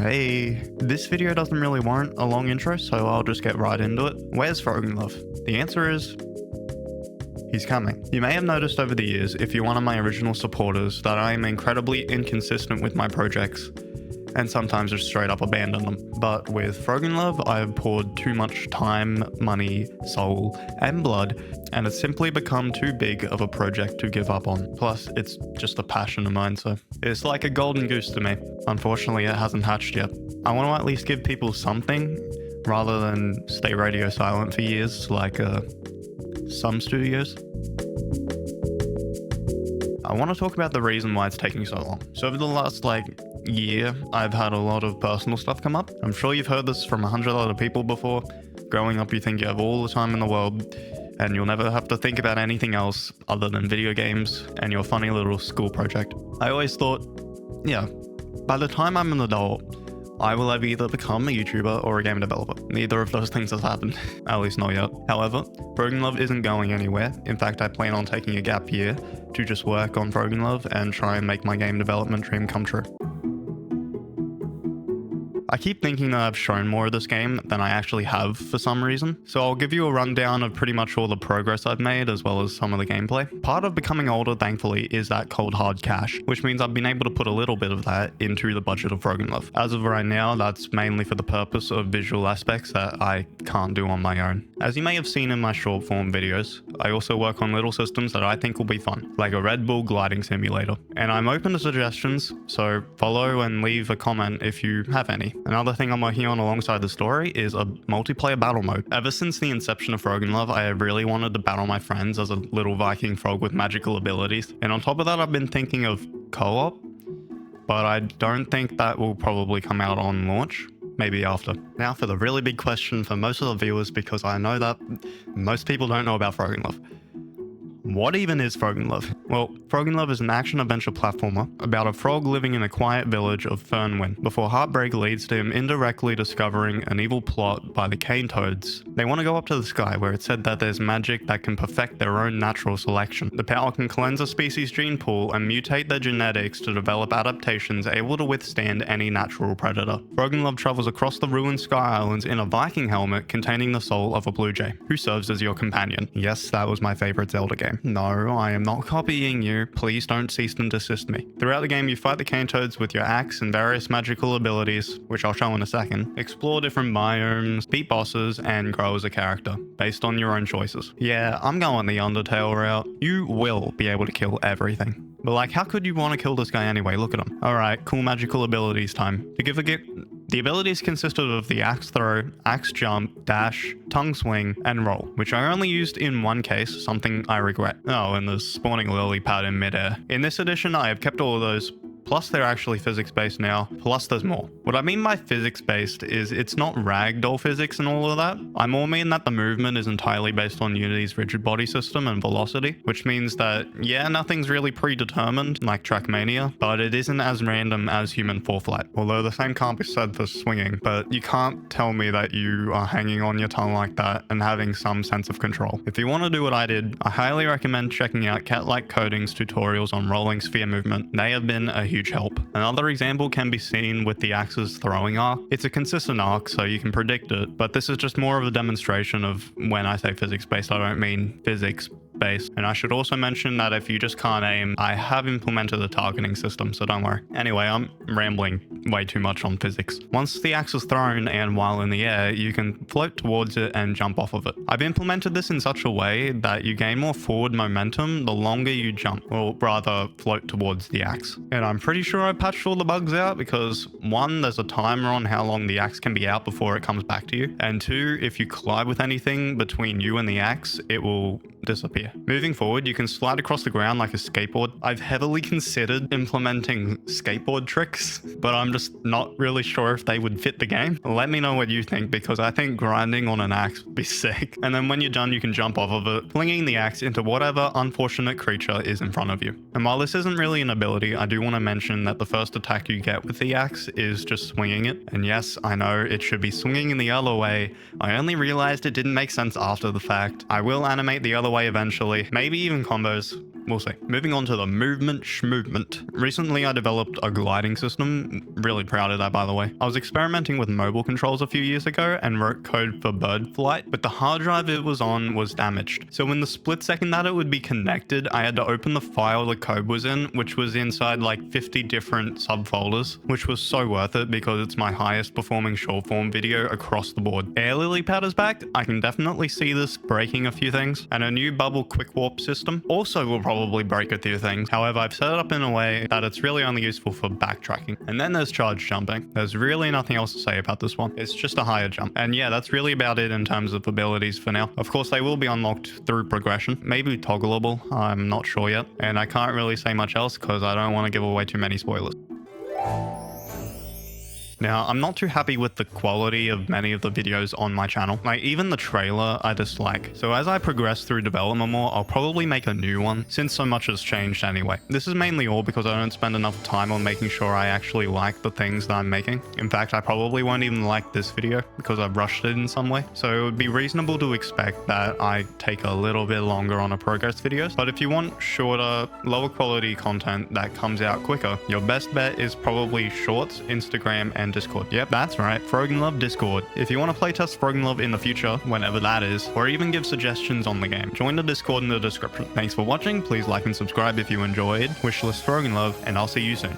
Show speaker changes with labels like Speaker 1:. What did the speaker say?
Speaker 1: Hey, this video doesn't really warrant a long intro, so I'll just get right into it. Where's Frogenlav? The answer is, he's coming. You may have noticed over the years, if you're one of my original supporters, that I am incredibly inconsistent with my projects, and sometimes just straight up abandon them. But with Frogenlav, I have poured too much time, money, soul, and blood, and it's simply become too big of a project to give up on. Plus, it's just a passion of mine, so it's like a golden goose to me. Unfortunately, it hasn't hatched yet. I want to at least give people something, rather than stay radio silent for years, like some studios. I want to talk about the reason why it's taking so long. So over the last year, I've had a lot of personal stuff come up. I'm sure you've heard this from 100 other people before. Growing up, you think you have all the time in the world and you'll never have to think about anything else other than video games and your funny little school project. I always thought, yeah, by the time I'm an adult, I will have either become a YouTuber or a game developer. Neither of those things has happened, at least not yet. However, Frogenlav isn't going anywhere. In fact, I plan on taking a gap year to just work on Frogenlav and try and make my game development dream come true. I keep thinking that I've shown more of this game than I actually have for some reason, so I'll give you a rundown of pretty much all the progress I've made as well as some of the gameplay. Part of becoming older, thankfully, is that cold hard cash, which means I've been able to put a little bit of that into the budget of Frogenlav. As of right now, that's mainly for the purpose of visual aspects that I can't do on my own. As you may have seen in my short form videos, I also work on little systems that I think will be fun, like a Red Bull gliding simulator. And I'm open to suggestions, so follow and leave a comment if you have any. Another thing I'm working on alongside the story is a multiplayer battle mode. Ever since the inception of Frogenlav, I have really wanted to battle my friends as a little Viking frog with magical abilities. And on top of that, I've been thinking of co-op, but I don't think that will probably come out on launch. Maybe after. Now for the really big question for most of the viewers, because I know that most people don't know about Frogenlav. What even is Frogenlav? Well, Frogenlav is an action-adventure platformer about a frog living in a quiet village of Fernwind before heartbreak leads to him indirectly discovering an evil plot by the cane toads. They want to go up to the sky where it's said that there's magic that can perfect their own natural selection. The power can cleanse a species' gene pool and mutate their genetics to develop adaptations able to withstand any natural predator. Frogenlav travels across the ruined Sky Islands in a Viking helmet containing the soul of a blue jay, who serves as your companion. Yes, that was my favorite Zelda game. No, I am not copying you. Please don't cease and desist me. Throughout the game, you fight the cane toads with your axe and various magical abilities, which I'll show in a second. Explore different biomes, beat bosses, and grow as a character, based on your own choices. Yeah, I'm going the Undertale route. You will be able to kill everything. But how could you want to kill this guy anyway? Look at him. Alright, cool magical abilities time. The abilities consisted of the axe throw, axe jump, dash, tongue swing, and roll, which I only used in one case, something I regret. Oh, and the spawning lily pad in midair. In this edition, I have kept all of those, plus they're actually physics-based now, plus there's more. What I mean by physics-based is it's not ragdoll physics and all of that. I more mean that the movement is entirely based on Unity's rigid body system and velocity, which means that, yeah, nothing's really predetermined, like Trackmania, but it isn't as random as human foreflight. Although the same can't be said for swinging, but you can't tell me that you are hanging on your tongue like that and having some sense of control. If you want to do what I did, I highly recommend checking out Cat-Like Coding's tutorials on rolling sphere movement. They have been a huge help. Another example can be seen with the axe's throwing arc. It's a consistent arc, so you can predict it, but this is just more of a demonstration of when I say physics-based, I don't mean physics-based. And I should also mention that if you just can't aim, I have implemented a targeting system, so don't worry. Anyway, I'm rambling way too much on physics. Once the axe is thrown and while in the air, you can float towards it and jump off of it. I've implemented this in such a way that you gain more forward momentum the longer you jump, or rather float towards the axe. And I'm pretty sure I patched all the bugs out because 1, there's a timer on how long the axe can be out before it comes back to you, and 2, if you collide with anything between you and the axe, it will disappear. Moving forward, you can slide across the ground like a skateboard. I've heavily considered implementing skateboard tricks, but I'm just not really sure if they would fit the game. Let me know what you think, because I think grinding on an axe would be sick. And then when you're done, you can jump off of it, flinging the axe into whatever unfortunate creature is in front of you. And while this isn't really an ability, I do want to mention that the first attack you get with the axe is just swinging it. And yes, I know it should be swinging in the other way. I only realized it didn't make sense after the fact. I will animate the other way eventually, maybe even combos. We'll see. Moving on to the movement schmovement. Recently, I developed a gliding system. Really proud of that, by the way. I was experimenting with mobile controls a few years ago and wrote code for bird flight, but the hard drive it was on was damaged. So in the split second that it would be connected, I had to open the file the code was in, which was inside like 50 different subfolders, which was so worth it because it's my highest performing short form video across the board. Air lily pad is back. I can definitely see this breaking a few things, and a new bubble quick warp system also will probably break a few things. However, I've set it up in a way that it's really only useful for backtracking. And then there's charge jumping. There's really nothing else to say about this one. It's just a higher jump. And yeah, that's really about it in terms of abilities for now. Of course, they will be unlocked through progression, maybe toggleable. I'm not sure yet. And I can't really say much else because I don't want to give away too many spoilers. Now, I'm not too happy with the quality of many of the videos on my channel. Like, even the trailer I dislike. So as I progress through development more, I'll probably make a new one, since so much has changed anyway. This is mainly all because I don't spend enough time on making sure I actually like the things that I'm making. In fact, I probably won't even like this video because I've rushed it in some way. So it would be reasonable to expect that I take a little bit longer on a progress videos. But if you want shorter, lower quality content that comes out quicker, your best bet is probably Shorts, Instagram, and Discord. Yep, that's right, Frogenlav Discord. If you want to playtest Frogenlav in the future, whenever that is, or even give suggestions on the game, join the Discord in the description. Thanks for watching, please like and subscribe if you enjoyed. Wishlist Frogenlav, and I'll see you soon.